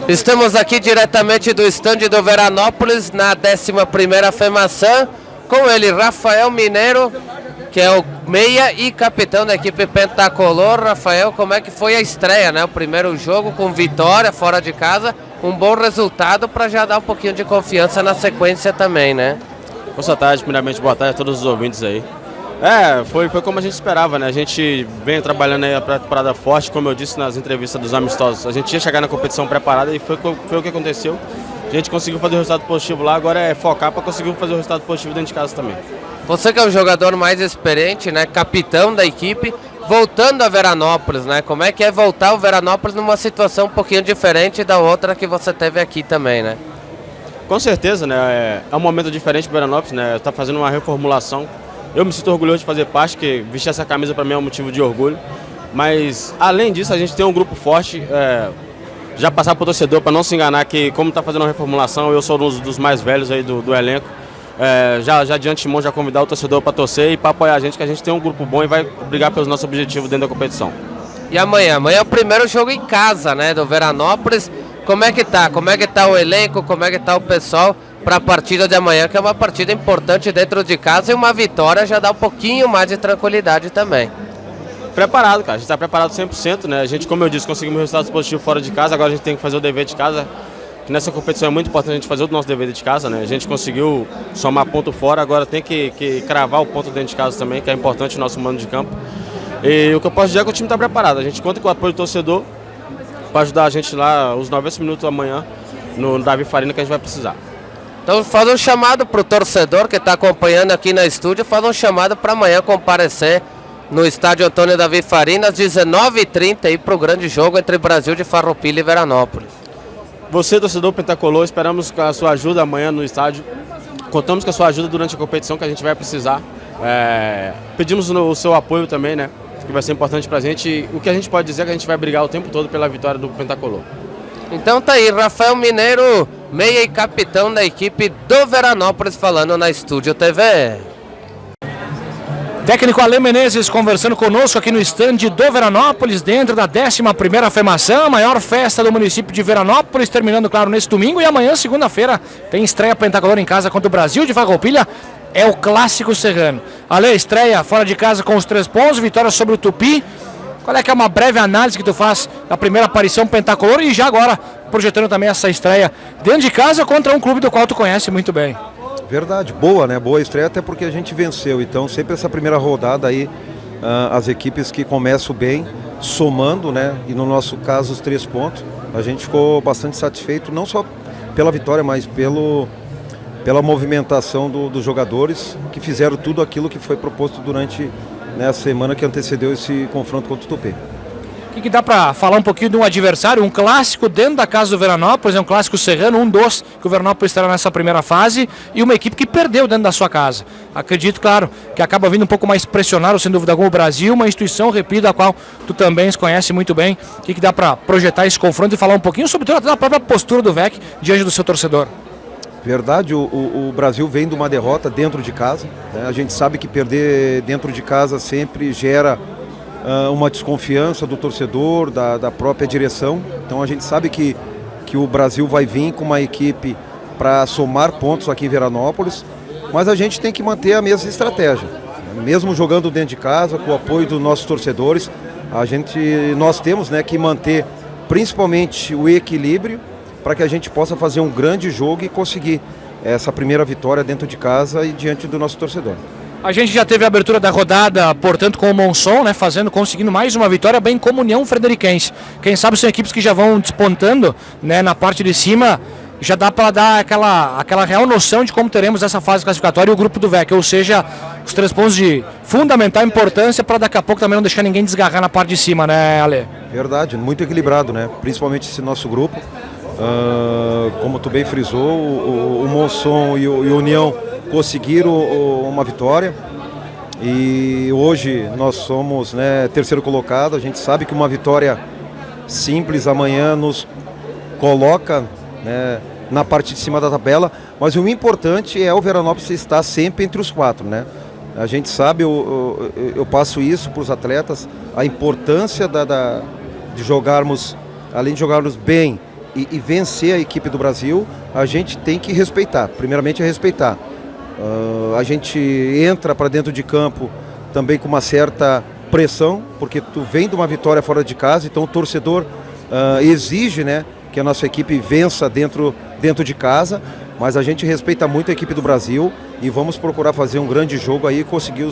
Estamos aqui diretamente do estande do Veranópolis, na 11ª FEMAÇã, com ele, Rafael Mineiro, que é o meia e capitão da equipe Pentacolor. Rafael, como é que foi a estreia, né? O primeiro jogo com vitória fora de casa, um bom resultado para já dar um pouquinho de confiança na sequência também, né? Boa tarde, primeiramente boa tarde a todos os ouvintes aí. Foi como a gente esperava, né? A gente vem trabalhando aí a pré-temporada forte, como eu disse nas entrevistas dos amistosos. A gente ia chegar na competição preparada e foi o que aconteceu. A gente conseguiu fazer o resultado positivo lá, agora é focar para conseguir fazer o resultado positivo dentro de casa também. Você que é o jogador mais experiente, né? Capitão da equipe, voltando a Veranópolis, né? Como é que é voltar ao Veranópolis numa situação um pouquinho diferente da outra que você teve aqui também, né? Com certeza, né? É um momento diferente para o Veranópolis, né? Está fazendo uma reformulação. Eu me sinto orgulhoso de fazer parte, que vestir essa camisa para mim é um motivo de orgulho. Mas, além disso, a gente tem um grupo forte. Já passar para o torcedor, para não se enganar que, como está fazendo uma reformulação, eu sou um dos mais velhos aí do elenco. Já de antemão, já convidar o torcedor para torcer e para apoiar a gente, que a gente tem um grupo bom e vai brigar pelos nossos objetivos dentro da competição. E amanhã? Amanhã é o primeiro jogo em casa, né, do Veranópolis. Como é que tá? Como é que tá o elenco? Como é que tá o pessoal para a partida de amanhã, que é uma partida importante dentro de casa, e uma vitória já dá um pouquinho mais de tranquilidade também. Preparado, cara. A gente está preparado 100%, né? A gente, como eu disse, conseguimos resultados positivos fora de casa, agora a gente tem que fazer o dever de casa. Que nessa competição é muito importante a gente fazer o nosso dever de casa, né? A gente conseguiu somar ponto fora, agora tem que cravar o ponto dentro de casa também, que é importante no nosso mando de campo. E o que eu posso dizer é que o time está preparado. A gente conta com o apoio do torcedor para ajudar a gente lá os 90 minutos amanhã no Davi Farina, que a gente vai precisar. Então faz um chamado para o torcedor que está acompanhando aqui no estúdio, faz um chamado para amanhã comparecer no estádio Antônio Davi Farina às 19h30 aí para o grande jogo entre Brasil de Farroupilha e Veranópolis. Você, torcedor Pentacolor, esperamos com a sua ajuda amanhã no estádio. Contamos com a sua ajuda durante a competição, que a gente vai precisar. Pedimos o seu apoio também, né? Que vai ser importante para a gente. E o que a gente pode dizer é que a gente vai brigar o tempo todo pela vitória do Pentacolor. Então tá aí, Rafael Mineiro, meia e capitão da equipe do Veranópolis, falando na Estúdio TV. Técnico Ale Menezes conversando conosco aqui no estande do Veranópolis, dentro da 11ª FEMAÇã, a maior festa do município de Veranópolis, terminando, claro, nesse domingo. E amanhã, segunda-feira, tem estreia Pentacolor em casa contra o Brasil de Farroupilha. É o clássico serrano. Ale, estreia fora de casa com os 3 pontos, vitória sobre o Tupi. Qual é que é uma breve análise que tu faz da primeira aparição Pentacolor e já agora projetando também essa estreia dentro de casa contra um clube do qual tu conhece muito bem? Verdade, boa, né? Boa estreia, até porque a gente venceu. Então sempre essa primeira rodada aí, as equipes que começam bem, somando, né? E no nosso caso os 3 pontos, a gente ficou bastante satisfeito, não só pela vitória, mas pela movimentação dos jogadores que fizeram tudo aquilo que foi proposto durante a semana que antecedeu esse confronto contra o Tupi. O que dá para falar um pouquinho de um adversário, um clássico dentro da casa do Veranópolis, é um clássico serrano, um dos que o Veranópolis estará nessa primeira fase, e uma equipe que perdeu dentro da sua casa. Acredito, claro, que acaba vindo um pouco mais pressionar, sem dúvida alguma, o Brasil, uma instituição, repito, a qual tu também conhece muito bem. O que dá para projetar esse confronto e falar um pouquinho sobre toda a própria postura do VEC diante do seu torcedor? Verdade, o Brasil vem de uma derrota dentro de casa, né? A gente sabe que perder dentro de casa sempre gera uma desconfiança do torcedor, da própria direção. Então a gente sabe que o Brasil vai vir com uma equipe para somar pontos aqui em Veranópolis, mas a gente tem que manter a mesma estratégia. Mesmo jogando dentro de casa, com o apoio dos nossos torcedores, nós temos, né, que manter principalmente o equilíbrio para que a gente possa fazer um grande jogo e conseguir essa primeira vitória dentro de casa e diante do nosso torcedor. A gente já teve a abertura da rodada, portanto, com o Monson, né, conseguindo mais uma vitória, bem como União Frederiquense. Quem sabe são equipes que já vão despontando, né, na parte de cima, já dá para dar aquela real noção de como teremos essa fase classificatória e o grupo do VEC, ou seja, os 3 pontos de fundamental importância para daqui a pouco também não deixar ninguém desgarrar na parte de cima, né, Ale? Verdade, muito equilibrado, né, principalmente esse nosso grupo. Como tu bem frisou, o Monson e o União conseguiram uma vitória e hoje nós somos, né, terceiro colocado. A gente sabe que uma vitória simples amanhã nos coloca, né, na parte de cima da tabela, mas o importante é o Veranópolis estar sempre entre os 4, né? A gente sabe, eu passo isso para os atletas, a importância de jogarmos, além de jogarmos bem e vencer a equipe do Brasil, a gente tem que respeitar. Primeiramente é respeitar. A gente entra para dentro de campo também com uma certa pressão, porque tu vem de uma vitória fora de casa, então o torcedor exige, né, que a nossa equipe vença dentro de casa, mas a gente respeita muito a equipe do Brasil e vamos procurar fazer um grande jogo aí e conseguir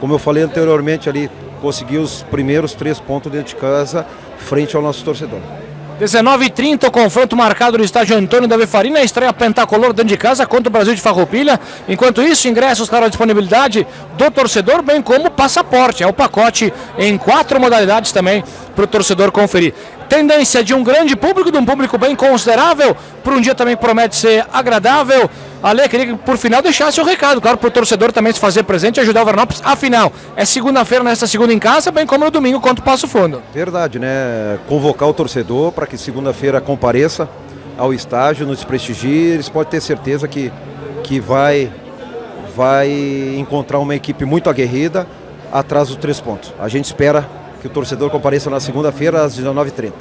como eu falei anteriormente ali, conseguir os primeiros 3 pontos dentro de casa frente ao nosso torcedor. 19h30, o confronto marcado no estádio Antônio da Befarina, a estreia pentacolor dentro de casa contra o Brasil de Farroupilha. Enquanto isso, ingressos para a disponibilidade do torcedor, bem como passaporte. É o pacote em 4 modalidades também para o torcedor conferir. Tendência de um grande público, de um público bem considerável, para um dia também promete ser agradável. Ale, queria que por final deixasse o recado, claro, para o torcedor também se fazer presente e ajudar o Veranópolis. Afinal, é segunda-feira, nesta segunda em casa, bem como no domingo contra o Passo Fundo. Verdade, né? Convocar o torcedor para que segunda-feira compareça ao estádio, nos prestigie. Eles podem ter certeza que vai encontrar uma equipe muito aguerrida atrás dos 3 pontos. A gente espera que o torcedor compareça na segunda-feira às 19h30.